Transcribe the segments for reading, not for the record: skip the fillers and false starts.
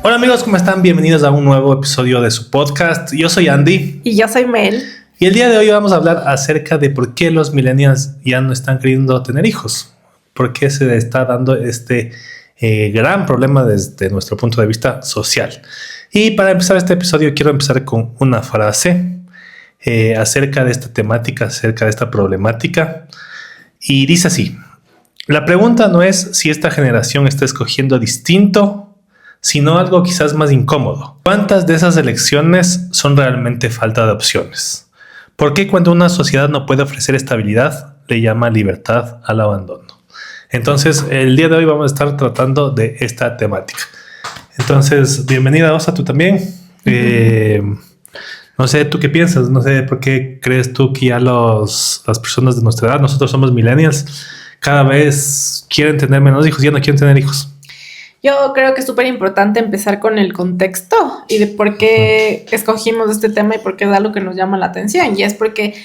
Hola amigos, ¿cómo están? Bienvenidos a un nuevo episodio de su podcast. Yo soy Andy. Y yo soy Mel. Y el día de hoy vamos a hablar acerca de por qué los millennials ya no están queriendo tener hijos. Por qué se está dando este gran problema desde nuestro punto de vista social. Y para empezar este episodio quiero empezar con una frase acerca de esta temática, acerca de esta problemática. Y dice así: la pregunta no es si esta generación está escogiendo distinto, sino algo quizás más incómodo. ¿Cuántas de esas elecciones son realmente falta de opciones? ¿Por qué cuando una sociedad no puede ofrecer estabilidad, le llama libertad al abandono? Entonces, el día de hoy vamos a estar tratando de esta temática. Entonces, bienvenida, Osa, tú también. No sé, ¿tú qué piensas? No sé, ¿por qué crees tú que ya las personas de nuestra edad, nosotros somos millennials, cada vez quieren tener menos hijos, ya no quieren tener hijos? Yo creo que es súper importante empezar con el contexto y de por qué escogimos este tema y por qué es algo que nos llama la atención. Y es porque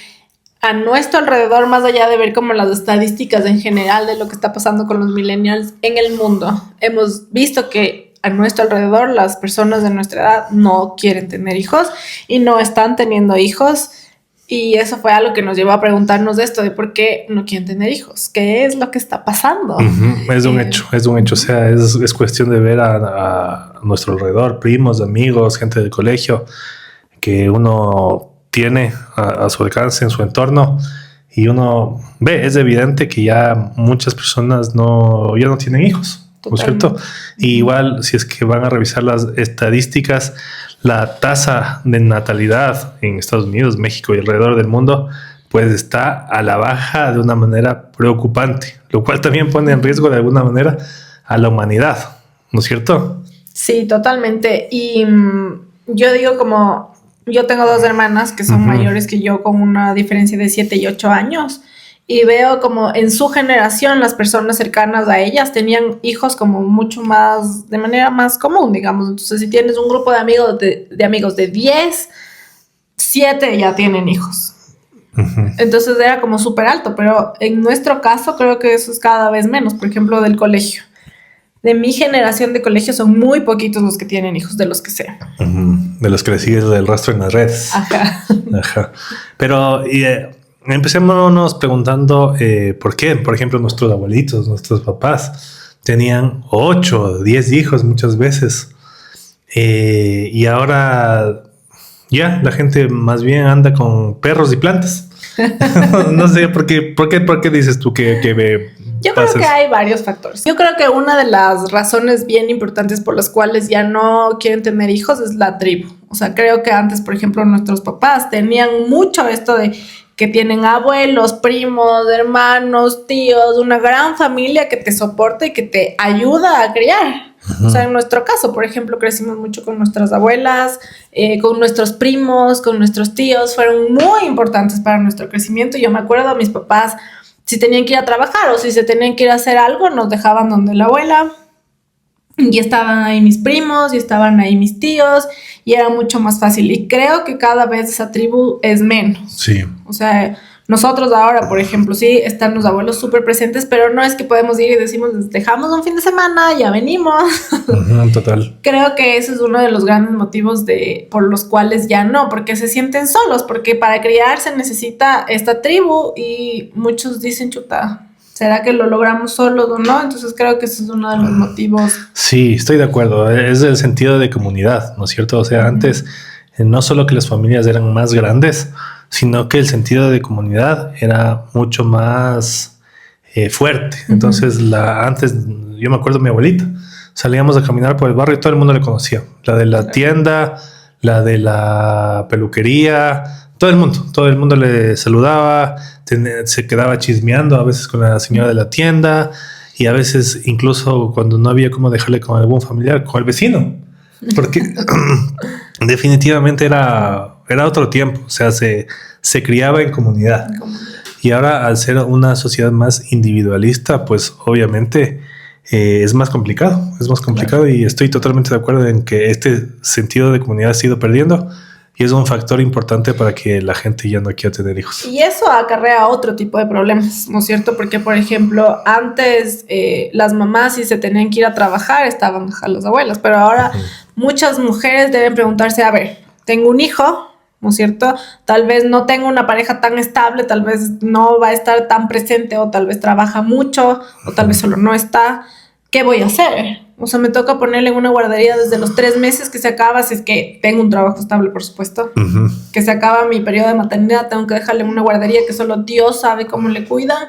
a nuestro alrededor, más allá de ver como las estadísticas en general de lo que está pasando con los millennials en el mundo, hemos visto que a nuestro alrededor las personas de nuestra edad no quieren tener hijos y no están teniendo hijos. Y eso fue algo que nos llevó a preguntarnos esto de por qué no quieren tener hijos. ¿Qué es lo que está pasando? Es un hecho. O sea, es cuestión de ver a nuestro alrededor, primos, amigos, gente del colegio, que uno tiene a su alcance en su entorno y uno ve, es evidente que ya muchas personas ya no tienen hijos, ¿no es cierto? Y igual, si es que van a revisar las estadísticas, la tasa de natalidad en Estados Unidos, México y alrededor del mundo, pues está a la baja de una manera preocupante, lo cual también pone en riesgo de alguna manera a la humanidad, ¿no es cierto? Sí, totalmente. Y yo digo, como yo tengo dos hermanas que son mayores que yo, con una diferencia de 7 y 8 años. Y veo como en su generación las personas cercanas a ellas tenían hijos como mucho más, de manera más común, digamos. Entonces, si tienes un grupo de amigos de 10, 7 ya tienen hijos. Entonces era como súper alto, pero en nuestro caso creo que eso es cada vez menos. Por ejemplo, del colegio. De mi generación de colegio son muy poquitos los que tienen hijos, de los que sea. De los que le sigues el rastro en las redes. Ajá. Pero... empecémonos preguntando por qué. Por ejemplo, nuestros abuelitos, nuestros papás tenían 8 o 10 hijos muchas veces. Y ahora ya la gente más bien anda con perros y plantas. No sé, ¿por qué dices tú que yo creo que hay varios factores. Yo creo que una de las razones bien importantes por las cuales ya no quieren tener hijos es la tribu. O sea, creo que antes, por ejemplo, nuestros papás tenían mucho esto de que tienen abuelos, primos, hermanos, tíos, una gran familia que te soporta y que te ayuda a criar. O sea, en nuestro caso, por ejemplo, crecimos mucho con nuestras abuelas, con nuestros primos, con nuestros tíos. Fueron muy importantes para nuestro crecimiento. Yo me acuerdo a mis papás, si tenían que ir a trabajar o si se tenían que ir a hacer algo, nos dejaban donde la abuela. Y estaban ahí mis primos, y estaban ahí mis tíos, y era mucho más fácil. Y creo que cada vez esa tribu es menos. Sí. O sea, nosotros ahora, por ejemplo, sí, están los abuelos súper presentes, pero no es que podemos ir y decimos, dejamos un fin de semana, ya venimos. Total. Creo que ese es uno de los grandes motivos por los cuales ya no, porque se sienten solos, porque para criar se necesita esta tribu y muchos dicen, chuta, ¿será que lo logramos solos o no? Entonces creo que ese es uno de los motivos. Sí, estoy de acuerdo. Es el sentido de comunidad, ¿no es cierto? O sea, antes no solo que las familias eran más grandes, sino que el sentido de comunidad era mucho más fuerte. Entonces, antes, yo me acuerdo de mi abuelita, salíamos a caminar por el barrio y todo el mundo le conocía. La de la tienda, la de la peluquería, todo el mundo le saludaba, se quedaba chismeando a veces con la señora de la tienda y a veces incluso cuando no había cómo dejarle con algún familiar, con el vecino, porque definitivamente era otro tiempo. O sea, se criaba en comunidad. Y ahora, al ser una sociedad más individualista, pues obviamente es más complicado. Es más complicado, claro. Y estoy totalmente de acuerdo en que este sentido de comunidad ha ido perdiendo. Y es un factor importante para que la gente ya no quiera tener hijos. Y eso acarrea otro tipo de problemas, ¿no es cierto? Porque, por ejemplo, antes las mamás, si se tenían que ir a trabajar, estaban a las abuelas. Pero ahora muchas mujeres deben preguntarse, a ver, tengo un hijo, ¿no es cierto? Tal vez no tengo una pareja tan estable, tal vez no va a estar tan presente, o tal vez trabaja mucho, o tal vez solo no está. ¿Qué voy a hacer? O sea, me toca ponerle en una guardería desde los 3 meses que se acaba, si es que tengo un trabajo estable, por supuesto. Que se acaba mi periodo de maternidad, tengo que dejarle en una guardería que solo Dios sabe cómo le cuidan.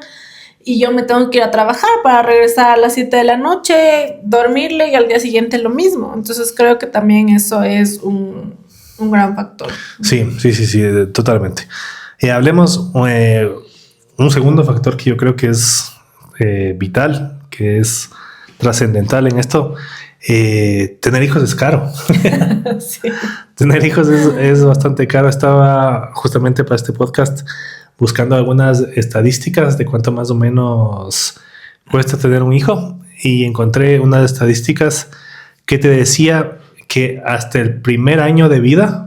Y yo me tengo que ir a trabajar para regresar a las 7 de la noche, dormirle y al día siguiente lo mismo. Entonces creo que también eso es un gran factor. Sí, totalmente. Hablemos un segundo factor que yo creo que es vital, que es trascendental en esto. Tener hijos es caro. Sí. Tener hijos es bastante caro. Estaba justamente para este podcast buscando algunas estadísticas de cuánto más o menos cuesta tener un hijo, y encontré unas estadísticas que te decía que hasta el primer año de vida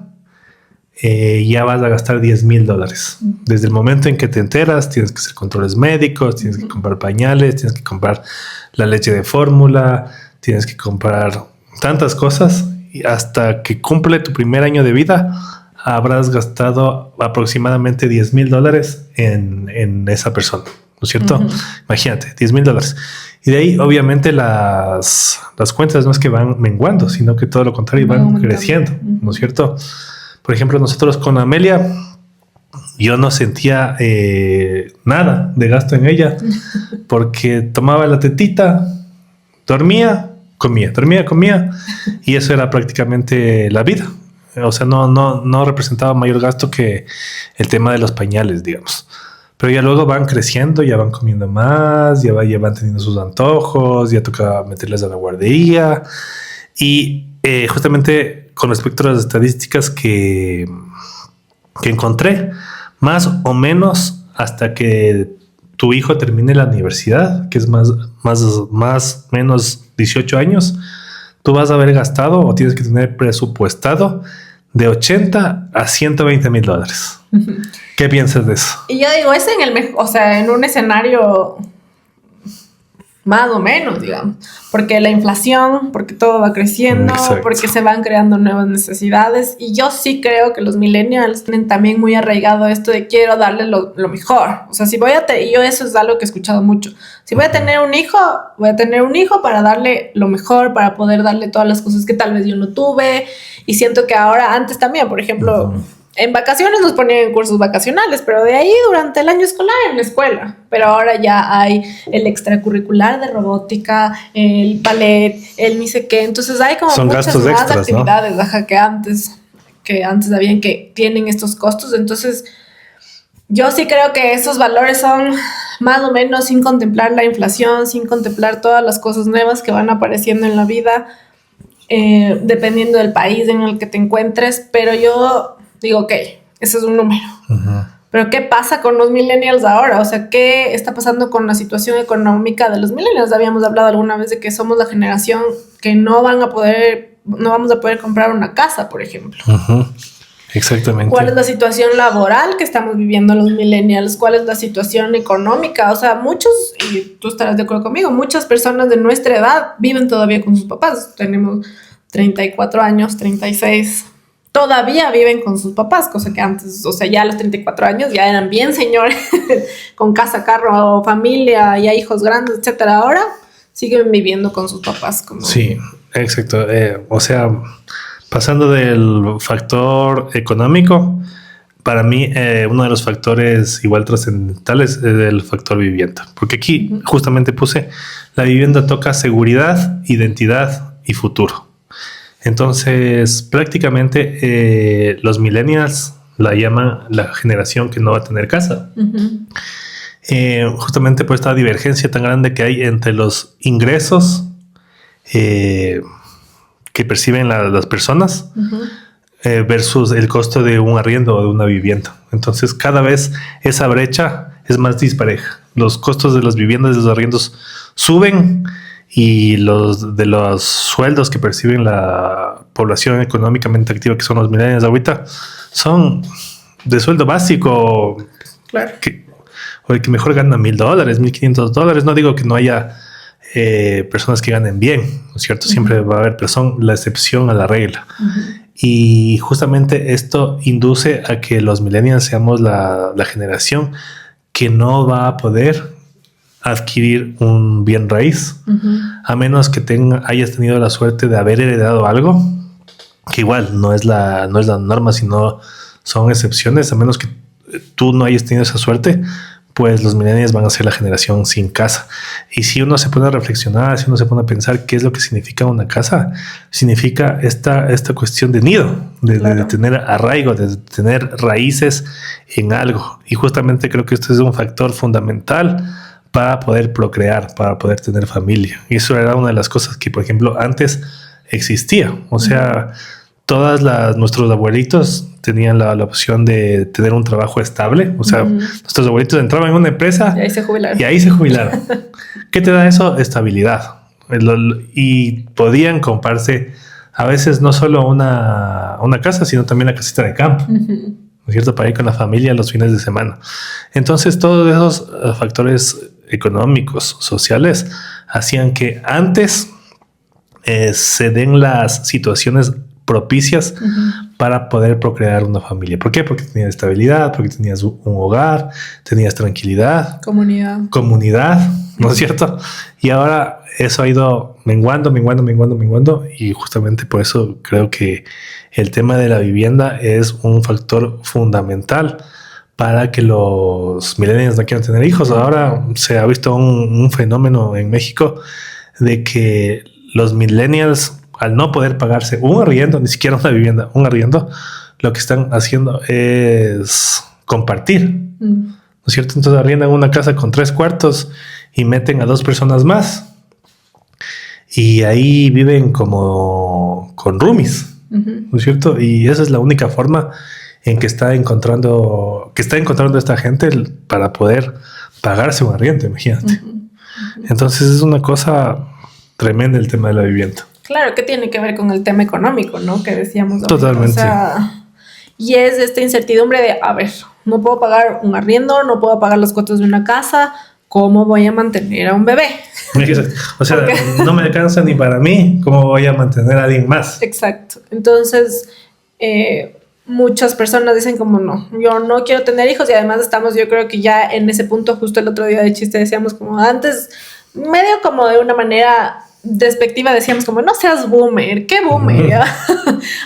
ya vas a gastar $10,000. Desde el momento en que te enteras, tienes que hacer controles médicos, tienes que comprar pañales, tienes que comprar la leche de fórmula, tienes que comprar tantas cosas, y hasta que cumple tu primer año de vida habrás gastado aproximadamente $10,000 en esa persona, ¿no es cierto? Imagínate, $10,000. Y de ahí, obviamente, las cuentas no es que van menguando, sino que todo lo contrario, van creciendo, ¿no es cierto? Por ejemplo, nosotros con Amelia, yo no sentía nada de gasto en ella, porque tomaba la tetita, dormía, comía, y eso era prácticamente la vida. O sea, no representaba mayor gasto que el tema de los pañales, digamos. Pero ya luego van creciendo, ya van comiendo más, ya van teniendo sus antojos, ya toca meterles a la guardería. Y justamente con respecto a las estadísticas que encontré, más o menos hasta que tu hijo termine la universidad, que es más menos 18 años, tú vas a haber gastado o tienes que tener presupuestado de $80,000 a $120,000. ¿Qué piensas de eso? Y yo digo, es en un escenario más o menos, digamos, porque la inflación, porque todo va creciendo, exacto, porque se van creando nuevas necesidades, y yo sí creo que los millennials tienen también muy arraigado esto de quiero darle lo mejor. O sea, si voy a yo eso es algo que he escuchado mucho. Si voy a tener un hijo, voy a tener un hijo para darle lo mejor, para poder darle todas las cosas que tal vez yo no tuve. Y siento que ahora, antes también, por ejemplo, en vacaciones nos ponían en cursos vacacionales, pero de ahí durante el año escolar en la escuela. Pero ahora ya hay el extracurricular de robótica, el ballet, el ni sé qué. Entonces hay como son muchas más extras, actividades, ¿no? que antes habían, que tienen estos costos. Entonces yo sí creo que esos valores son más o menos sin contemplar la inflación, sin contemplar todas las cosas nuevas que van apareciendo en la vida, dependiendo del país en el que te encuentres. Pero yo digo, ok, ese es un número. Pero ¿qué pasa con los millennials ahora? O sea, ¿qué está pasando con la situación económica de los millennials? Habíamos hablado alguna vez de que somos la generación que no vamos a poder comprar una casa, por ejemplo. Exactamente. ¿Cuál es la situación laboral que estamos viviendo los millennials? ¿Cuál es la situación económica? O sea, muchos, y tú estarás de acuerdo conmigo, muchas personas de nuestra edad viven todavía con sus papás. Tenemos 34 años, 36, todavía viven con sus papás, cosa que antes, o sea, ya a los 34 años ya eran bien señores, con casa, carro, familia, ya hijos grandes, etcétera. Ahora siguen viviendo con sus papás. Sí, exacto. O sea, pasando del factor económico, para mí uno de los factores igual trascendentales es el factor vivienda. Porque aquí justamente puse, la vivienda toca seguridad, identidad y futuro. Entonces, prácticamente los millennials la llaman la generación que no va a tener casa. Justamente por esta divergencia tan grande que hay entre los ingresos que perciben las personas versus el costo de un arriendo o de una vivienda. Entonces, cada vez esa brecha es más dispareja. Los costos de las viviendas y de los arriendos suben, y los sueldos que perciben la población económicamente activa que son los millennials ahorita son de sueldo básico, claro, o el que mejor gana $1,000, $1,500. No digo que no haya personas que ganen bien, ¿no es cierto? Siempre va a haber, pero son la excepción a la regla. Y justamente esto induce a que los millennials seamos la generación que no va a poder adquirir un bien raíz, a menos que hayas tenido la suerte de haber heredado algo, que igual no es la norma, sino son excepciones. A menos que tú no hayas tenido esa suerte, pues los millennials van a ser la generación sin casa. Y si uno se pone a reflexionar, si uno se pone a pensar qué es lo que significa una casa, significa esta cuestión de nido, de tener arraigo, de tener raíces en algo. Y justamente creo que esto es un factor fundamental para poder procrear, para poder tener familia. Y eso era una de las cosas que, por ejemplo, antes existía. O sea, nuestros abuelitos tenían la opción de tener un trabajo estable. O sea, nuestros abuelitos entraban en una empresa y ahí se jubilaron. ¿Qué te da eso? Estabilidad. Y podían comprarse a veces no solo una casa, sino también la casita de campo. ¿No es cierto? Para ir con la familia los fines de semana. Entonces, todos esos factores económicos, sociales, hacían que antes se den las situaciones propicias para poder procrear una familia. ¿Por qué? Porque tenías estabilidad, porque tenías un hogar, tenías tranquilidad, comunidad, ¿no es cierto? Y ahora eso ha ido menguando, y justamente por eso creo que el tema de la vivienda es un factor fundamental para que los millennials no quieran tener hijos. Ahora se ha visto un fenómeno en México de que los millennials, al no poder pagarse un arriendo, ni siquiera una vivienda, un arriendo, lo que están haciendo es compartir, ¿no es cierto? Entonces arriendan una casa con 3 cuartos y meten a 2 personas más y ahí viven como con roomies, ¿no es cierto? Y esa es la única forma en que está encontrando esta gente para poder pagarse un arriendo, imagínate. Entonces es una cosa tremenda el tema de la vivienda. Claro, que tiene que ver con el tema económico, ¿no? Que decíamos. Totalmente. O sea, y es esta incertidumbre de, a ver, no puedo pagar un arriendo, no puedo pagar las cuotas de una casa, ¿cómo voy a mantener a un bebé? O sea, no me alcanza ni para mí, ¿cómo voy a mantener a alguien más? Exacto. Entonces, muchas personas dicen como no, yo no quiero tener hijos, y además estamos, yo creo que ya en ese punto, justo el otro día de chiste decíamos como antes, medio como de una manera despectiva decíamos como no seas boomer, ¿qué boomer?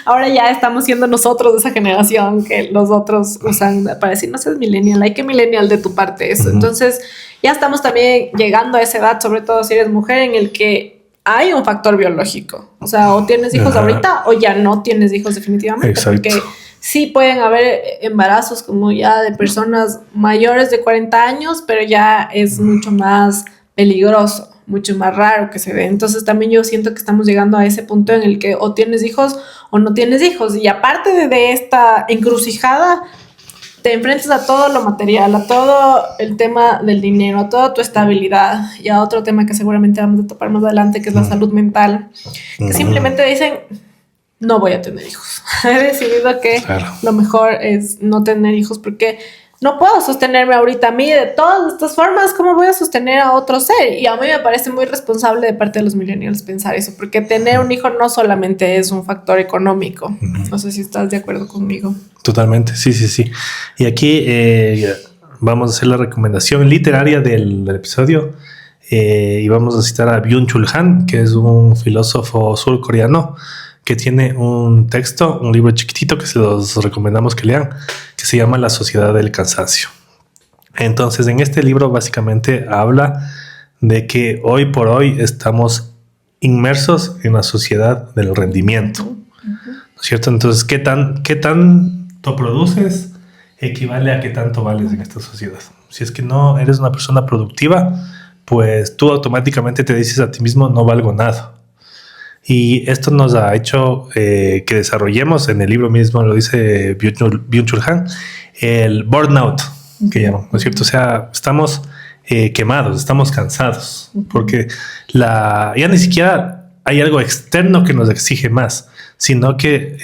Ahora ya estamos siendo nosotros de esa generación que los otros usan para decir no seas millennial, hay que millennial de tu parte eso. Entonces ya estamos también llegando a esa edad, sobre todo si eres mujer, en el que hay un factor biológico, o sea, o tienes hijos ahorita o ya no tienes hijos definitivamente. Exacto. Porque sí pueden haber embarazos como ya de personas mayores de 40 años, pero ya es mucho más peligroso, mucho más raro que se ve. Entonces también yo siento que estamos llegando a ese punto en el que o tienes hijos o no tienes hijos. Y aparte de esta encrucijada, te enfrentas a todo lo material, a todo el tema del dinero, a toda tu estabilidad y a otro tema que seguramente vamos a topar más adelante, que es la salud mental, que simplemente dicen no voy a tener hijos. He decidido que lo mejor es no tener hijos porque no puedo sostenerme ahorita a mí de todas estas formas. ¿Cómo voy a sostener a otro ser? Y a mí me parece muy responsable de parte de los millennials pensar eso, porque tener un hijo no solamente es un factor económico. No sé si estás de acuerdo conmigo. Totalmente, sí. Y aquí vamos a hacer la recomendación literaria del episodio y vamos a citar a Byung-Chul Han, que es un filósofo surcoreano que tiene un texto, un libro chiquitito que se los recomendamos que lean, que se llama La Sociedad del Cansancio. Entonces, en este libro básicamente habla de que hoy por hoy estamos inmersos en la sociedad del rendimiento, ¿no es cierto? Entonces, ¿qué tanto produces equivale a qué tanto vales en esta sociedad? Si es que no eres una persona productiva, pues tú automáticamente te dices a ti mismo no valgo nada. Y esto nos ha hecho que desarrollemos, en el libro mismo lo dice Byung-Chul Han, el burnout, que llaman, ¿no es cierto? O sea, estamos quemados, estamos cansados, porque ya ni siquiera hay algo externo que nos exige más, sino que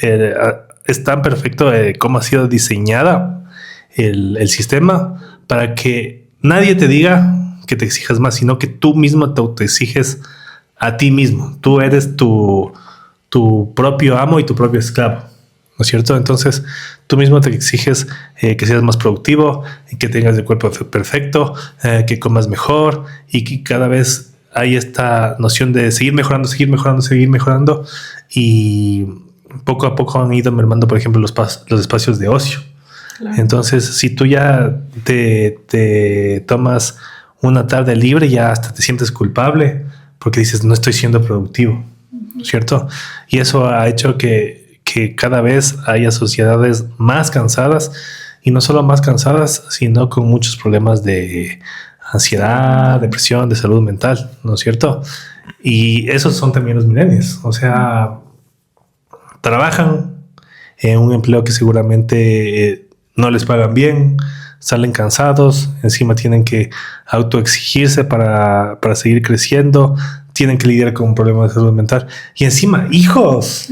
es tan perfecto cómo ha sido diseñada el sistema para que nadie te diga que te exijas más, sino que tú mismo te autoexiges a ti mismo. Tú eres tu propio amo y tu propio esclavo, ¿no es cierto? Entonces tú mismo te exiges que seas más productivo, que tengas el cuerpo perfecto, que comas mejor, y que cada vez hay esta noción de seguir mejorando, y poco a poco han ido mermando, por ejemplo, los espacios de ocio. Claro. Entonces, si tú ya te tomas una tarde libre, ya hasta te sientes culpable porque dices, no estoy siendo productivo, ¿cierto? Y eso ha hecho que cada vez haya sociedades más cansadas, y no solo más cansadas, sino con muchos problemas de ansiedad, depresión, de salud mental, ¿no es cierto? Y esos son también los millennials. O sea, trabajan en un empleo que seguramente no les pagan bien, salen cansados, encima tienen que autoexigirse para seguir creciendo, tienen que lidiar con un problema de salud mental, y encima hijos.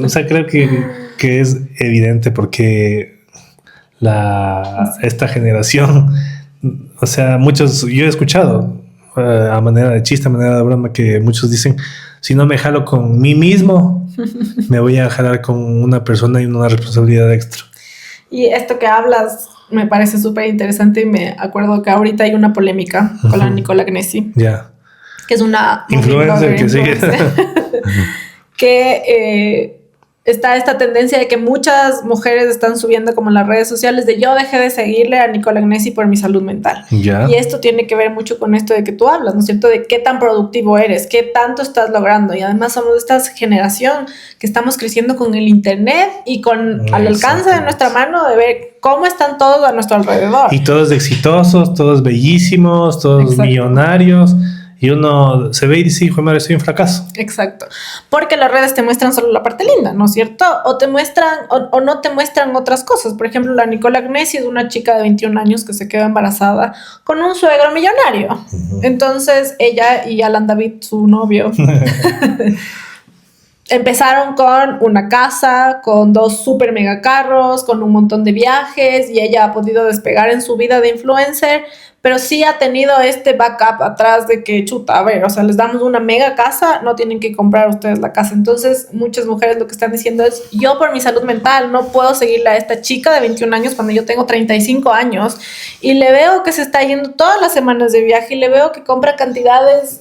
O sea, creo que es evidente porque esta generación, o sea, muchos, yo he escuchado a manera de chiste, a manera de broma, que muchos dicen, si no me jalo con mí mismo, me voy a jalar con una persona y una responsabilidad extra. Y esto que hablas me parece súper interesante, y me acuerdo que ahorita hay una polémica con la Nicola Gnesi, que es una influencer que sigue que está esta tendencia de que muchas mujeres están subiendo como en las redes sociales de yo dejé de seguirle a Nicola Gnesi por mi salud mental. Y esto tiene que ver mucho con esto de que tú hablas, ¿no es cierto? De qué tan productivo eres, qué tanto estás logrando. Y además somos de esta generación que estamos creciendo con el internet y con al alcance de nuestra mano de ver cómo están todos a nuestro alrededor. Y todos exitosos, todos bellísimos, todos millonarios. Y uno se ve y dice, hijo de madre, soy un fracaso. Exacto. Porque las redes te muestran solo la parte linda, ¿no es cierto? O te muestran, o no te muestran otras cosas. Por ejemplo, la Nicola Gnesi es una chica de 21 años que se quedó embarazada con un suegro millonario. Entonces, ella y Alan David, su novio, empezaron con una casa, con 2 super mega carros, con un montón de viajes, y ella ha podido despegar en su vida de influencer, pero sí ha tenido este backup atrás de que, chuta, a ver, o sea, les damos una mega casa, no tienen que comprar ustedes la casa. Entonces, muchas mujeres lo que están diciendo es, yo por mi salud mental no puedo seguirle a esta chica de 21 años cuando yo tengo 35 años, y le veo que se está yendo todas las semanas de viaje, y le veo que compra cantidades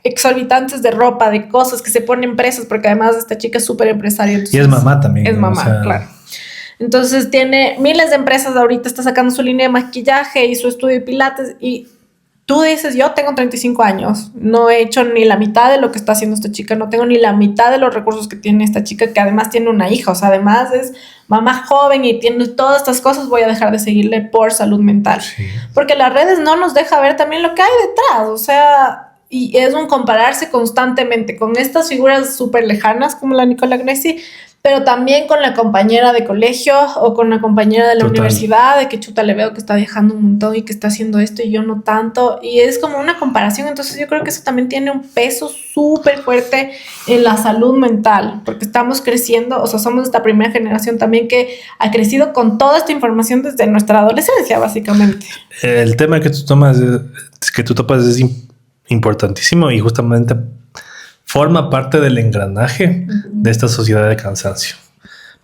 exorbitantes de ropa, de cosas, que se ponen presas, porque además esta chica es súper empresaria. Entonces, y es mamá también. Es mamá, o sea, claro. Entonces tiene miles de empresas ahorita, está sacando su línea de maquillaje y su estudio de pilates, y tú dices, yo tengo 35 años, no he hecho ni la mitad de lo que está haciendo esta chica, no tengo ni la mitad de los recursos que tiene esta chica, que además tiene una hija, o sea, además es mamá joven y tiene todas estas cosas, voy a dejar de seguirle por salud mental. Sí. Porque las redes no nos deja ver también lo que hay detrás, o sea, y es un compararse constantemente con estas figuras súper lejanas como la Nicola Gnesi, pero también con la compañera de colegio o con la compañera de la universidad, de que chuta, le veo que está viajando un montón y que está haciendo esto y yo no tanto, y es como una comparación. Entonces yo creo que eso también tiene un peso súper fuerte en la salud mental, porque estamos creciendo, o sea, somos esta primera generación también que ha crecido con toda esta información desde nuestra adolescencia, básicamente. El tema que tú topas es importantísimo, y justamente forma parte del engranaje de esta sociedad de cansancio.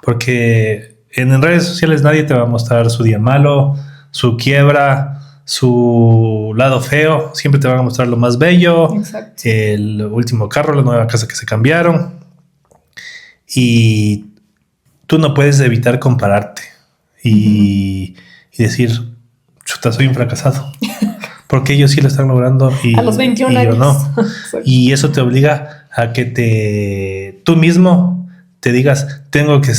Porque en redes sociales nadie te va a mostrar su día malo, su quiebra, su lado feo. Siempre te van a mostrar lo más bello. Exacto. El último carro, la nueva casa que se cambiaron. Y tú no puedes evitar compararte y decir, chuta, soy un fracasado. Porque ellos sí lo están logrando y a los 21 años. Yo no. Y eso te obliga a que tú mismo te digas, tengo que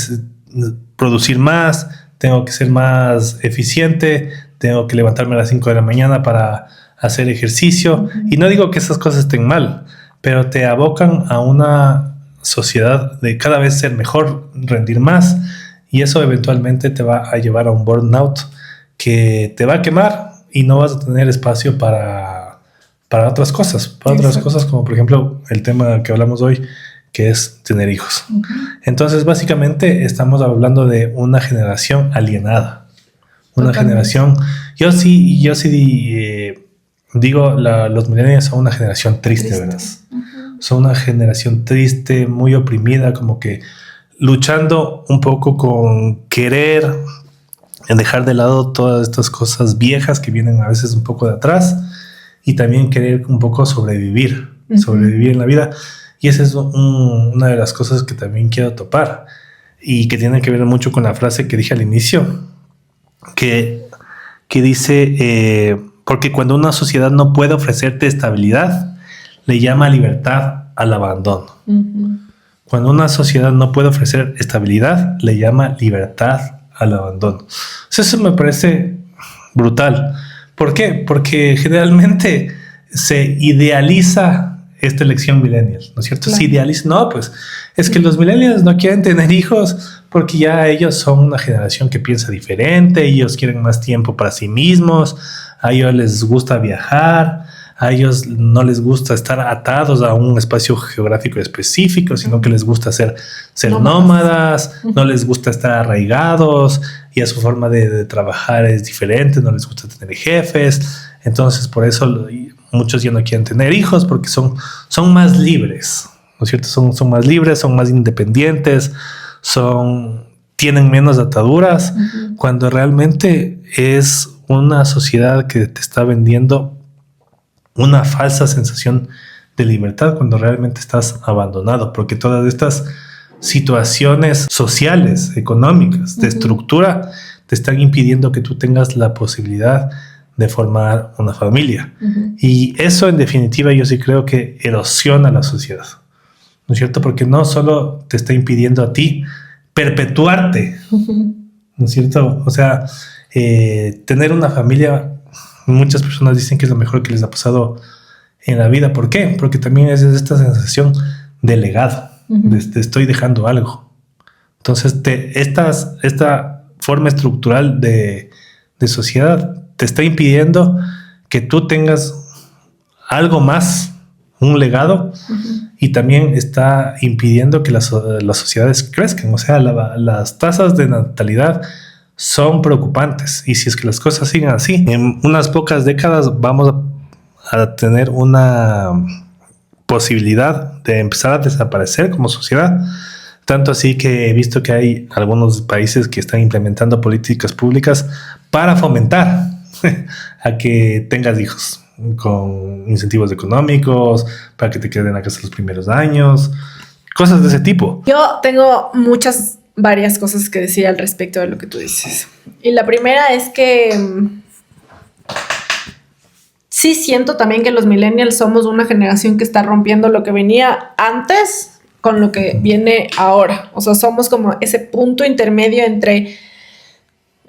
producir más, tengo que ser más eficiente, tengo que levantarme a las 5 de la mañana para hacer ejercicio. Y no digo que esas cosas estén mal, pero te abocan a una sociedad de cada vez ser mejor, rendir más, y eso eventualmente te va a llevar a un burnout que te va a quemar y no vas a tener espacio para para otras cosas, como por ejemplo el tema que hablamos hoy, que es tener hijos. Uh-huh. Entonces, básicamente estamos hablando de una generación alienada, una generación. Yo sí digo, los millennials son una generación triste. ¿Verdad? Uh-huh. Son una generación triste, muy oprimida, como que luchando un poco con querer dejar de lado todas estas cosas viejas que vienen a veces un poco de atrás, y también querer un poco sobrevivir en la vida. Y esa es una de las cosas que también quiero topar, y que tiene que ver mucho con la frase que dije al inicio, que dice, porque cuando una sociedad no puede ofrecerte estabilidad, le llama libertad al abandono. Uh-huh. Cuando una sociedad no puede ofrecer estabilidad, le llama libertad al abandono. Eso me parece brutal. ¿Por qué? Porque generalmente se idealiza esta elección millennial, ¿no es cierto? Claro. Se idealiza, no, pues es que los millennials no quieren tener hijos porque ya ellos son una generación que piensa diferente, ellos quieren más tiempo para sí mismos, a ellos les gusta viajar, a ellos no les gusta estar atados a un espacio geográfico específico, sino que les gusta ser nómadas, no les gusta estar arraigados, y a su forma de trabajar es diferente, no les gusta tener jefes. Entonces, por eso muchos ya no quieren tener hijos, porque son más libres, ¿no es cierto? Son más libres, son más independientes, tienen menos ataduras, uh-huh. Cuando realmente es una sociedad que te está vendiendo una falsa sensación de libertad, cuando realmente estás abandonado, porque todas estas situaciones sociales, económicas, de estructura, te están impidiendo que tú tengas la posibilidad de formar una familia. Uh-huh. Y eso, en definitiva, yo sí creo que erosiona la sociedad, ¿no es cierto? Porque no solo te está impidiendo a ti perpetuarte, uh-huh. ¿no es cierto? O sea, tener una familia, muchas personas dicen que es lo mejor que les ha pasado en la vida. ¿Por qué? Porque también es esta sensación de legado, uh-huh. de estoy dejando algo. Entonces, esta forma estructural de sociedad te está impidiendo que tú tengas algo más, un legado, uh-huh. Y también está impidiendo que las sociedades crezcan. O sea, las tasas de natalidad son preocupantes, y si es que las cosas siguen así, en unas pocas décadas vamos a tener una posibilidad de empezar a desaparecer como sociedad. Tanto así que he visto que hay algunos países que están implementando políticas públicas para fomentar a que tengas hijos, con incentivos económicos, para que te queden a casa los primeros años, cosas de ese tipo. Yo tengo varias cosas que decir al respecto de lo que tú dices. Y la primera es que sí siento también que los millennials somos una generación que está rompiendo lo que venía antes con lo que viene ahora. O sea, somos como ese punto intermedio entre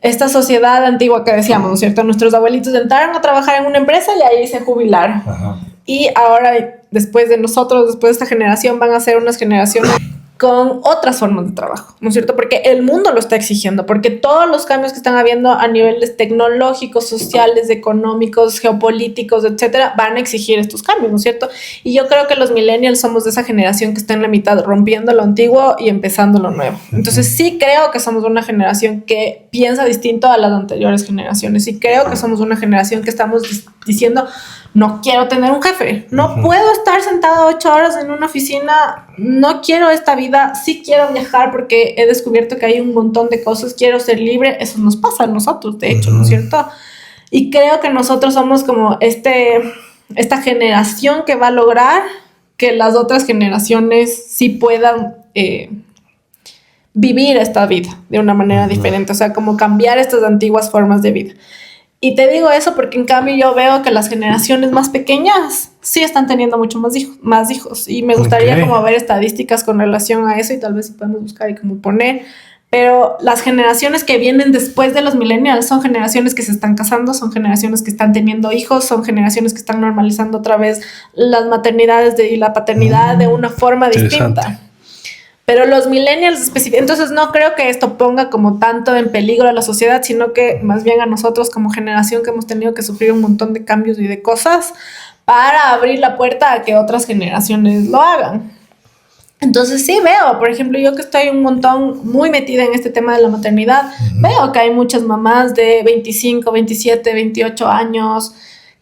esta sociedad antigua que decíamos, ¿no es cierto? Nuestros abuelitos entraron a trabajar en una empresa y ahí se jubilaron. Ajá. Y ahora, después de nosotros, después de esta generación, van a ser unas generaciones con otras formas de trabajo, ¿no es cierto? Porque el mundo lo está exigiendo, porque todos los cambios que están habiendo a niveles tecnológicos, sociales, económicos, geopolíticos, etcétera, van a exigir estos cambios, ¿no es cierto? Y yo creo que los millennials somos de esa generación que está en la mitad, rompiendo lo antiguo y empezando lo nuevo. Entonces sí creo que somos una generación que piensa distinto a las anteriores generaciones, y creo que somos una generación que estamos diciendo: no quiero tener un jefe, no puedo estar sentado 8 horas en una oficina, no quiero esta vida, sí quiero viajar porque he descubierto que hay un montón de cosas, quiero ser libre. Eso nos pasa a nosotros, de hecho, ¿no es cierto? Y creo que nosotros somos como esta generación que va a lograr que las otras generaciones sí puedan vivir esta vida de una manera diferente, o sea, como cambiar estas antiguas formas de vida. Y te digo eso porque en cambio yo veo que las generaciones más pequeñas sí están teniendo mucho más hijos. Y me gustaría como ver estadísticas con relación a eso, y tal vez si podemos buscar y como poner. Pero las generaciones que vienen después de los millennials son generaciones que se están casando, son generaciones que están teniendo hijos, son generaciones que están normalizando otra vez las maternidades y la paternidad de una forma distinta. Pero los millennials específicamente, entonces no creo que esto ponga como tanto en peligro a la sociedad, sino que más bien a nosotros como generación que hemos tenido que sufrir un montón de cambios y de cosas, para abrir la puerta a que otras generaciones lo hagan. Entonces sí veo, por ejemplo, yo que estoy un montón muy metida en este tema de la maternidad, veo que hay muchas mamás de 25, 27, 28 años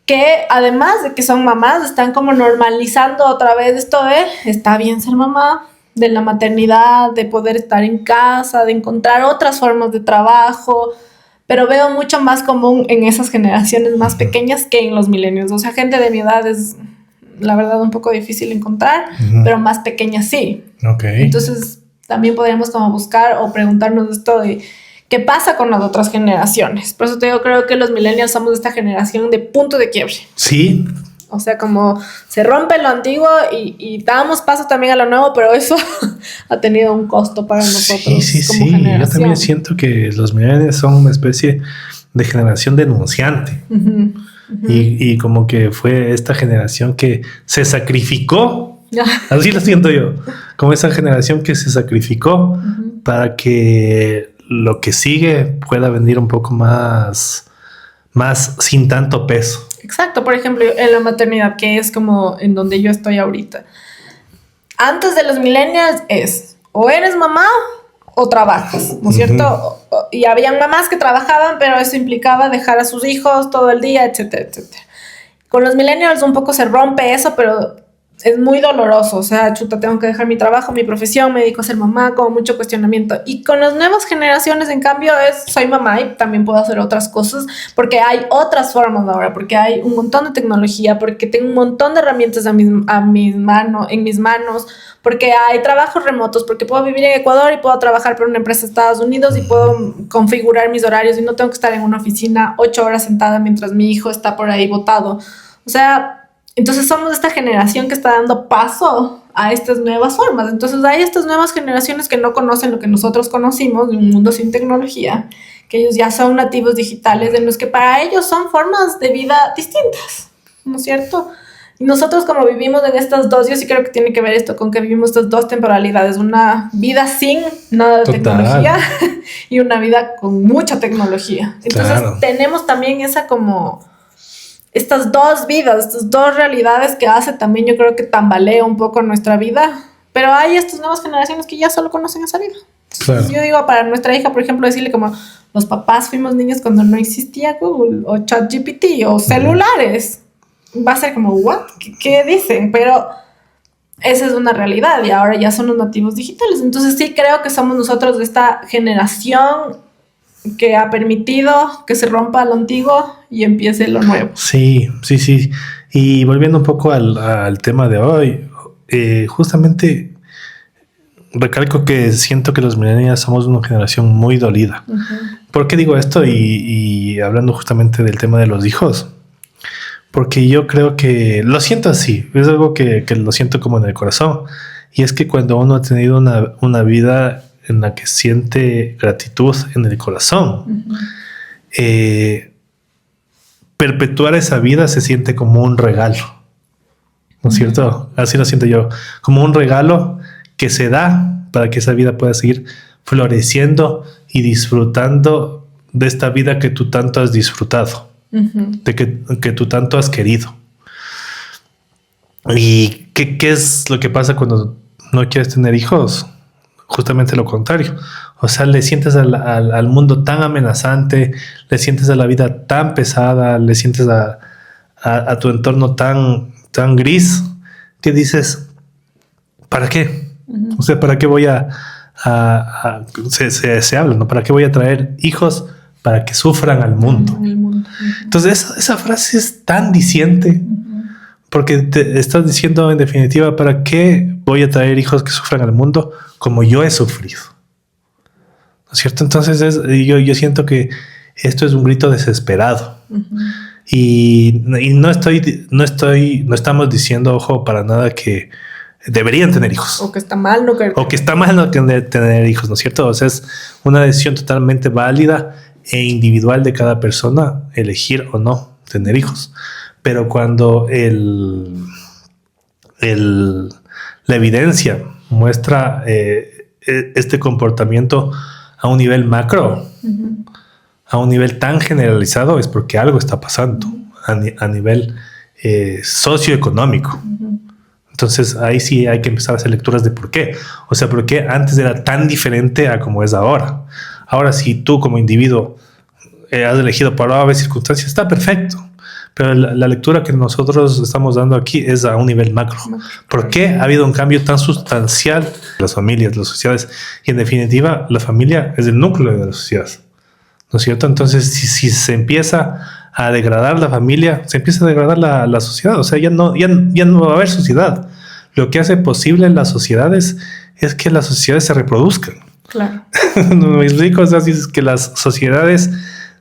que además de que son mamás, están como normalizando otra vez esto de está bien ser mamá, de la maternidad, de poder estar en casa, de encontrar otras formas de trabajo, pero veo mucho más común en esas generaciones más pequeñas que en los millennials. O sea, gente de mi edad es, la verdad, un poco difícil encontrar, pero más pequeña sí. Okay. Entonces, también podríamos como buscar o preguntarnos esto de qué pasa con las otras generaciones. Por eso te digo, creo que los millennials somos esta generación de punto de quiebre. Sí. O sea, como se rompe lo antiguo y damos paso también a lo nuevo, pero eso ha tenido un costo para nosotros. Sí, como generación. Yo también siento que los millennials son una especie de generación denunciante. Y como que fue esta generación que se sacrificó. Así lo siento yo. Como esa generación que se sacrificó para que lo que sigue pueda venir un poco más sin tanto peso. Exacto, por ejemplo, en la maternidad, que es como en donde yo estoy ahorita. Antes de los millennials es o eres mamá o trabajas, ¿no es cierto? Y habían mamás que trabajaban, pero eso implicaba dejar a sus hijos todo el día, etcétera, etcétera. Con los millennials un poco se rompe eso, pero es muy doloroso. O sea, chuta, tengo que dejar mi trabajo, mi profesión, me dedico a ser mamá, como mucho cuestionamiento. Y con las nuevas generaciones, en cambio, soy mamá y también puedo hacer otras cosas porque hay otras formas ahora, porque hay un montón de tecnología, porque tengo un montón de herramientas en mis manos, porque hay trabajos remotos, porque puedo vivir en Ecuador y puedo trabajar para una empresa de Estados Unidos y puedo configurar mis horarios y no tengo que estar en una oficina 8 horas sentada mientras mi hijo está por ahí botado. O sea, entonces somos esta generación que está dando paso a estas nuevas formas. Entonces hay estas nuevas generaciones que no conocen lo que nosotros conocimos de un mundo sin tecnología, que ellos ya son nativos digitales, en los que para ellos son formas de vida distintas, ¿no es cierto? Y nosotros como vivimos en estas dos, yo sí creo que tiene que ver esto con que vivimos estas dos temporalidades, una vida sin nada de tecnología y una vida con mucha tecnología. Entonces tenemos también esa como estas dos vidas, estas dos realidades que hace también yo creo que tambalea un poco nuestra vida, pero hay estas nuevas generaciones que ya solo conocen esa vida. Claro. Yo digo, para nuestra hija, por ejemplo, decirle como los papás fuimos niños cuando no existía Google o ChatGPT o celulares, va a ser como, ¿what? ¿Qué dicen? Pero esa es una realidad y ahora ya son los nativos digitales. Entonces sí creo que somos nosotros de esta generación que ha permitido que se rompa lo antiguo y empiece lo nuevo. Sí. Y volviendo un poco al tema de hoy, justamente recalco que siento que los millennials somos una generación muy dolida. ¿Por qué digo esto? Y hablando justamente del tema de los hijos, porque yo creo que lo siento así, es algo que lo siento como en el corazón, y es que cuando uno ha tenido una vida en la que siente gratitud en el corazón, perpetuar esa vida se siente como un regalo, ¿no es cierto? Así lo siento yo, como un regalo que se da para que esa vida pueda seguir floreciendo y disfrutando de esta vida que tú tanto has disfrutado, de que tú tanto has querido. ¿Y qué es lo que pasa cuando no quieres tener hijos? Justamente lo contrario. O sea, le sientes al mundo tan amenazante, le sientes a la vida tan pesada, le sientes a tu entorno tan gris, que dices, ¿para qué? O sea, ¿para qué voy se habla, ¿no? ¿Para qué voy a traer hijos para que sufran al mundo? Entonces, esa frase es tan diciente, porque te estás diciendo en definitiva, ¿para qué voy a traer hijos que sufran al mundo como yo he sufrido? ¿No es cierto? Entonces yo siento que esto es un grito desesperado. Y no estamos diciendo, ojo, para nada que deberían tener hijos. O que está mal no querer. O que está mal no tener hijos, ¿no es cierto? O sea, es una decisión totalmente válida e individual de cada persona elegir o no tener hijos. Pero cuando la evidencia muestra este comportamiento a un nivel macro, a un nivel tan generalizado, es porque algo está pasando a nivel socioeconómico. Entonces ahí sí hay que empezar a hacer lecturas de por qué. O sea, por qué antes era tan diferente a como es ahora. Ahora, si tú como individuo has elegido por varias circunstancias, está perfecto. Pero la lectura que nosotros estamos dando aquí es a un nivel macro. ¿Por qué ha habido un cambio tan sustancial en las familias, las sociedades? Y en definitiva, la familia es el núcleo de la sociedad, ¿no es cierto? Entonces, si se empieza a degradar la familia, se empieza a degradar la sociedad. O sea, ya no va a haber sociedad. Lo que hace posible las sociedades es que las sociedades se reproduzcan. Claro. No me explico, o sea, si es que las sociedades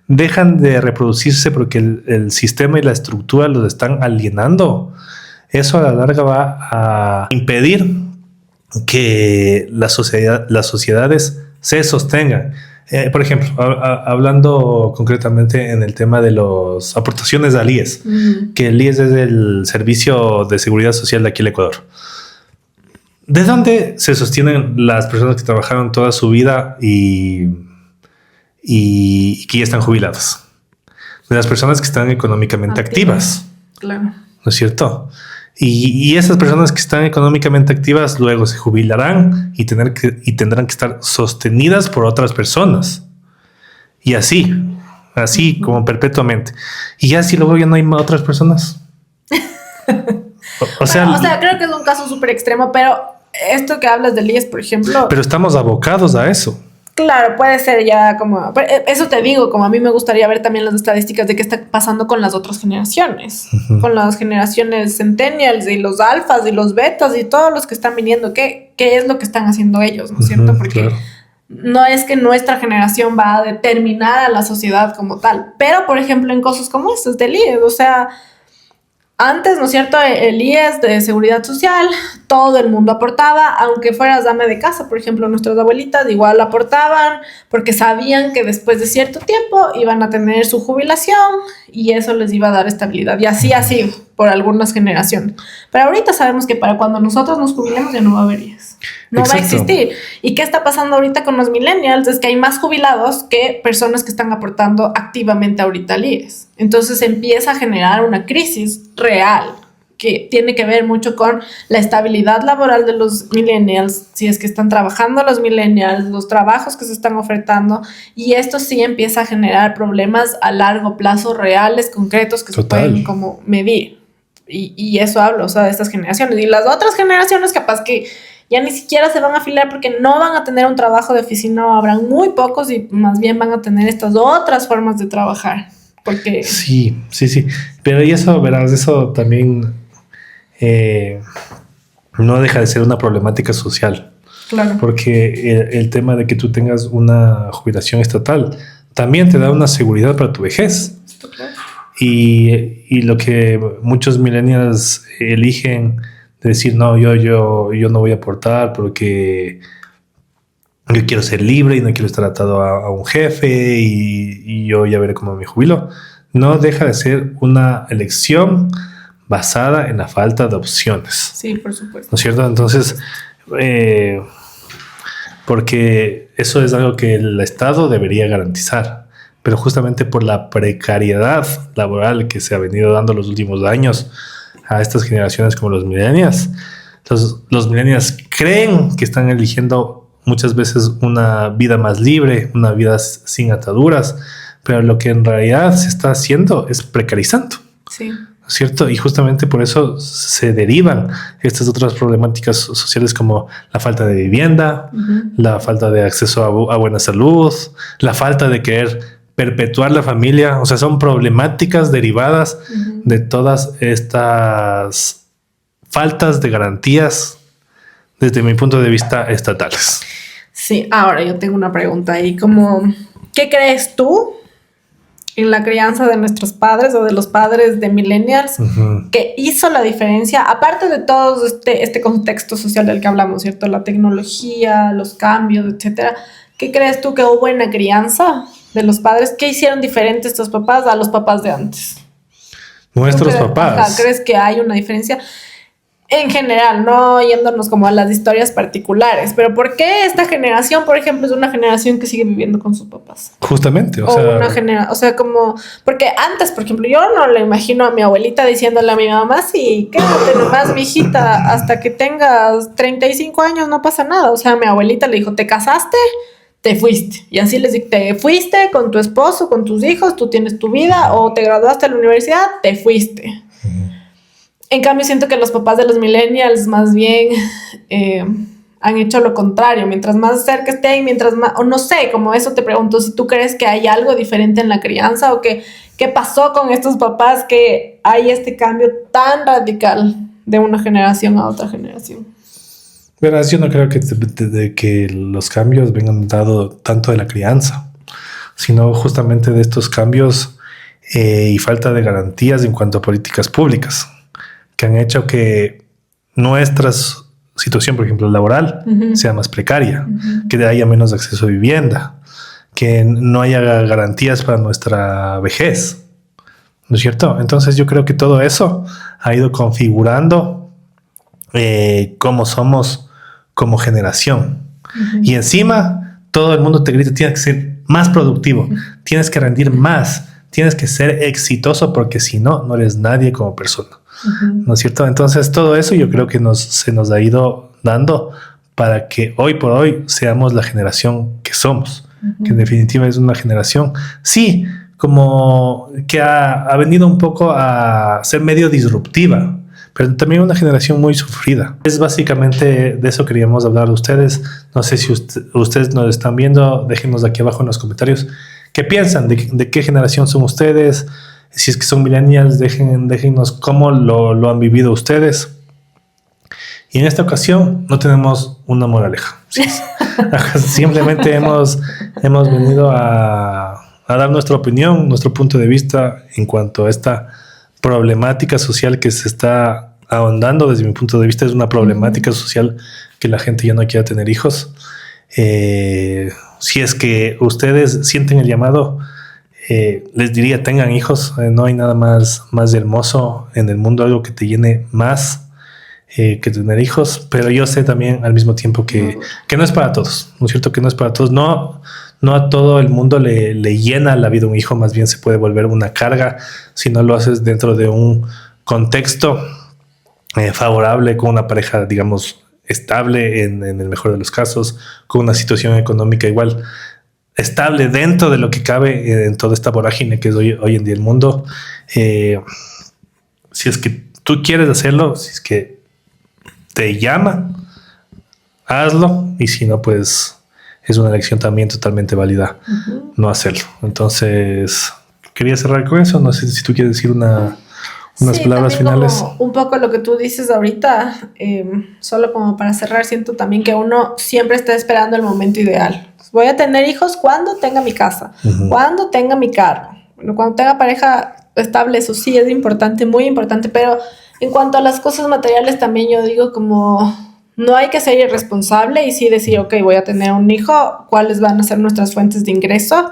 dejan de reproducirse porque el sistema y la estructura los están alienando, eso a la larga va a impedir que las sociedades se sostengan. Por ejemplo, hablando concretamente en el tema de las aportaciones al IES, que el IES es el Servicio de Seguridad Social de aquí en Ecuador. ¿De dónde se sostienen las personas que trabajaron toda su vida y que ya están jubiladas? De las personas que están económicamente activas. Claro. ¿No es cierto? Y esas personas que están económicamente activas luego se jubilarán y tendrán que estar sostenidas por otras personas. Y así como perpetuamente. Y ya si luego ya no hay otras personas. O sea, creo que es un caso súper extremo, pero esto que hablas del IES, por ejemplo. Pero estamos abocados a eso. Claro, puede ser ya como... Eso te digo, como a mí me gustaría ver también las estadísticas de qué está pasando con las otras generaciones. Con las generaciones centennials y los alfas y los betas y todos los que están viniendo. ¿Qué es lo que están haciendo ellos? ¿No es cierto? Porque no es que nuestra generación va a determinar a la sociedad como tal. Pero, por ejemplo, en cosas como estas del IES, o sea... Antes, ¿no es cierto? El IES de Seguridad Social, todo el mundo aportaba, aunque fueras dama de casa, por ejemplo, nuestras abuelitas igual aportaban porque sabían que después de cierto tiempo iban a tener su jubilación y eso les iba a dar estabilidad. Y así ha sido por algunas generaciones. Pero ahorita sabemos que para cuando nosotros nos jubilemos ya no va a haber IES. No va a existir. ¿Y qué está pasando ahorita con los millennials? Es que hay más jubilados que personas que están aportando activamente ahorita al IES. Entonces empieza a generar una crisis real que tiene que ver mucho con la estabilidad laboral de los millennials, si es que están trabajando los millennials, los trabajos que se están ofertando, y esto sí empieza a generar problemas a largo plazo reales, concretos, que se pueden como medir. Y eso hablo, o sea, de estas generaciones. Y las otras generaciones capaz que ya ni siquiera se van a afiliar porque no van a tener un trabajo de oficina, habrán muy pocos y más bien van a tener estas otras formas de trabajar. Porque... Sí. Pero y eso, verás, eso también no deja de ser una problemática social. Claro. Porque el tema de que tú tengas una jubilación estatal también te da una seguridad para tu vejez. Claro. Y lo que muchos millennials eligen de decir, no, yo no voy a aportar porque yo quiero ser libre y no quiero estar atado a un jefe y yo ya veré cómo me jubilo, no deja de ser una elección basada en la falta de opciones. Sí, por supuesto. ¿No es cierto? Entonces, porque eso es algo que el Estado debería garantizar, pero justamente por la precariedad laboral que se ha venido dando los últimos años a estas generaciones como los millennials. Entonces, los millennials creen que están eligiendo muchas veces una vida más libre, una vida sin ataduras, pero lo que en realidad se está haciendo es precarizando. Sí. ¿No es cierto? Y justamente por eso se derivan estas otras problemáticas sociales como la falta de vivienda, la falta de acceso a buena salud, la falta de querer perpetuar la familia. O sea, son problemáticas derivadas de todas estas faltas de garantías desde mi punto de vista estatales. Sí, ahora yo tengo una pregunta ahí, como, ¿qué crees tú en la crianza de nuestros padres o de los padres de millennials que hizo la diferencia, aparte de todo este contexto social del que hablamos, ¿cierto? La tecnología, los cambios, etcétera. ¿Qué crees tú que hubo en la crianza de los padres? ¿Qué hicieron diferente estos papás a los papás de antes? Nuestros papás. ¿Crees que hay una diferencia? En general, no yéndonos como a las historias particulares, pero ¿por qué esta generación, por ejemplo, es una generación que sigue viviendo con sus papás? Justamente, o sea, como, porque antes, por ejemplo, yo no le imagino a mi abuelita diciéndole a mi mamá, sí, quédate nomás, mijita, hasta que tengas 35 años no pasa nada. O sea, mi abuelita le dijo, te casaste, te fuiste. Y así les dije, te fuiste con tu esposo, con tus hijos, tú tienes tu vida, o te graduaste de la universidad, te fuiste. En cambio, siento que los papás de los millennials más bien han hecho lo contrario. Mientras más cerca estén, mientras más... O no sé, como eso te pregunto, si tú crees que hay algo diferente en la crianza o que qué pasó con estos papás que hay este cambio tan radical de una generación a otra generación. Verás, yo no creo que los cambios vengan dado tanto de la crianza, sino justamente de estos cambios y falta de garantías en cuanto a políticas públicas, que han hecho que nuestra situación, por ejemplo, laboral, sea más precaria, que haya menos acceso a vivienda, que no haya garantías para nuestra vejez, ¿no es cierto? Entonces yo creo que todo eso ha ido configurando cómo somos como generación. Y encima todo el mundo te grita, tienes que ser más productivo, tienes que rendir más, tienes que ser exitoso porque si no, no eres nadie como persona. ¿No es cierto? Entonces todo eso yo creo que se nos ha ido dando para que hoy por hoy seamos la generación que somos, que en definitiva es una generación, sí, como que ha venido un poco a ser medio disruptiva, pero también una generación muy sufrida. Es básicamente de eso queríamos hablar a ustedes. No sé si ustedes nos están viendo, déjenos aquí abajo en los comentarios qué piensan, de qué generación son ustedes. Si es que son millennials, déjennos cómo lo han vivido ustedes. Y en esta ocasión no tenemos una moraleja. Simplemente hemos venido a dar nuestra opinión, nuestro punto de vista en cuanto a esta problemática social que se está ahondando. Desde mi punto de vista es una problemática social que la gente ya no quiera tener hijos. Si es que ustedes sienten el llamado, les diría, tengan hijos. No hay nada más hermoso en el mundo, algo que te llene más que tener hijos. Pero yo sé también al mismo tiempo que no es para todos, ¿no es cierto? Que no es para todos. No a todo el mundo le llena la vida un hijo, más bien se puede volver una carga si no lo haces dentro de un contexto favorable, con una pareja, digamos, estable en el mejor de los casos, con una situación económica igual estable dentro de lo que cabe en toda esta vorágine que es hoy en día el mundo. Si es que tú quieres hacerlo, si es que te llama, hazlo, y si no, pues es una elección también totalmente válida no hacerlo. Entonces, quería cerrar con eso. No sé si tú quieres decir unas palabras finales. Un poco lo que tú dices ahorita, solo como para cerrar, siento también que uno siempre está esperando el momento ideal. Voy a tener hijos cuando tenga mi casa, cuando tenga mi carro, bueno, cuando tenga pareja estable. Eso sí es importante, muy importante, pero en cuanto a las cosas materiales también yo digo como no hay que ser irresponsable y sí decir, ok, voy a tener un hijo, cuáles van a ser nuestras fuentes de ingreso,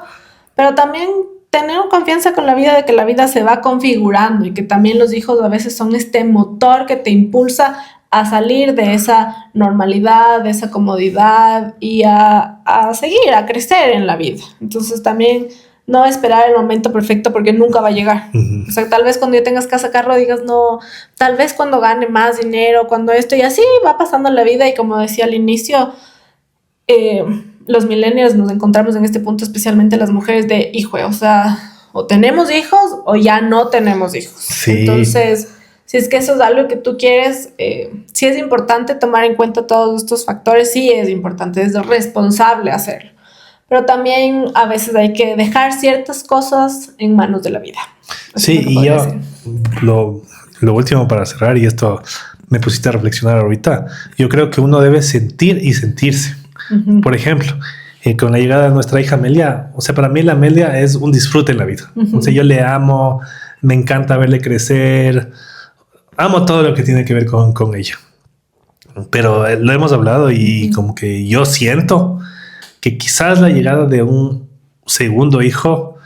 pero también tener confianza con la vida, de que la vida se va configurando y que también los hijos a veces son este motor que te impulsa a salir de esa normalidad, de esa comodidad y a seguir, a crecer en la vida. Entonces también no esperar el momento perfecto porque nunca va a llegar. O sea, tal vez cuando ya tengas casa, carro, digas no, tal vez cuando gane más dinero, cuando esto, y así va pasando la vida. Y como decía al inicio, los millennials nos encontramos en este punto, especialmente las mujeres, de hijo, o sea, o tenemos hijos o ya no tenemos hijos. Sí. Entonces, si es que eso es algo que tú quieres, sí es importante tomar en cuenta todos estos factores, sí es importante, es responsable hacerlo. Pero también a veces hay que dejar ciertas cosas en manos de la vida. Sí, y yo lo último para cerrar, y esto me pusiste a reflexionar ahorita, yo creo que uno debe sentir y sentirse. Por ejemplo, con la llegada de nuestra hija Amelia, o sea, para mí la Amelia es un disfrute en la vida. O sea, yo le amo, me encanta verle crecer, amo todo lo que tiene que ver con ella. Pero lo hemos hablado y como que yo siento que quizás la llegada de un segundo hijo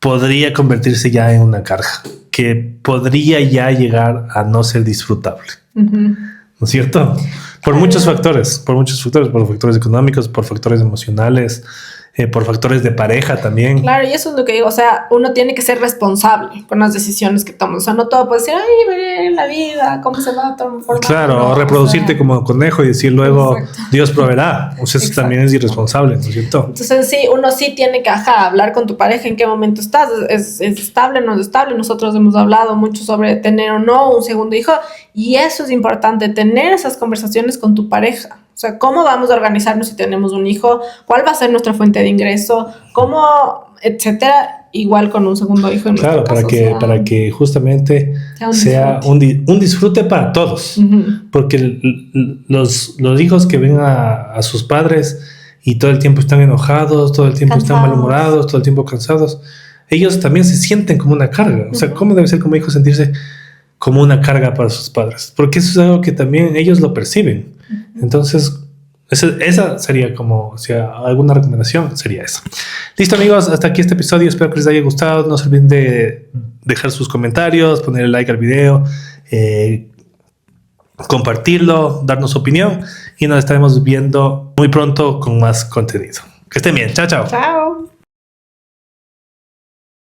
podría convertirse ya en una carga, que podría ya llegar a no ser disfrutable. ¿No es cierto? Por muchos factores, por factores económicos, por factores emocionales, por factores de pareja también. Claro, y eso es lo que digo, o sea, uno tiene que ser responsable con las decisiones que toma. O sea, no todo puede decir, ay, ve la vida, cómo se va a transformar. Claro, no, reproducirte como conejo y decir luego, exacto. Dios proveerá. O sea, eso también es irresponsable, ¿no es cierto? Entonces, sí, uno sí tiene que hablar con tu pareja en qué momento estás. ¿Es estable, no es estable? Nosotros hemos hablado mucho sobre tener o no un segundo hijo, y eso es importante, tener esas conversaciones con tu pareja. O sea, ¿cómo vamos a organizarnos si tenemos un hijo? ¿Cuál va a ser nuestra fuente de ingreso? ¿Cómo? Etcétera. Igual con un segundo hijo. Claro, para que justamente sea un disfrute para todos. Porque los hijos que ven a sus padres y todo el tiempo están enojados, todo el tiempo están malhumorados, todo el tiempo cansados, ellos también se sienten como una carga. O sea, ¿cómo debe ser como hijo sentirse como una carga para sus padres? Porque eso es algo que también ellos lo perciben. Entonces, esa sería como, si alguna recomendación sería eso. Listo, amigos, hasta aquí este episodio. Espero que les haya gustado. No se olviden de dejar sus comentarios, ponerle like al video, compartirlo, darnos su opinión, y nos estaremos viendo muy pronto con más contenido. Que estén bien. Chao, chao. Chao.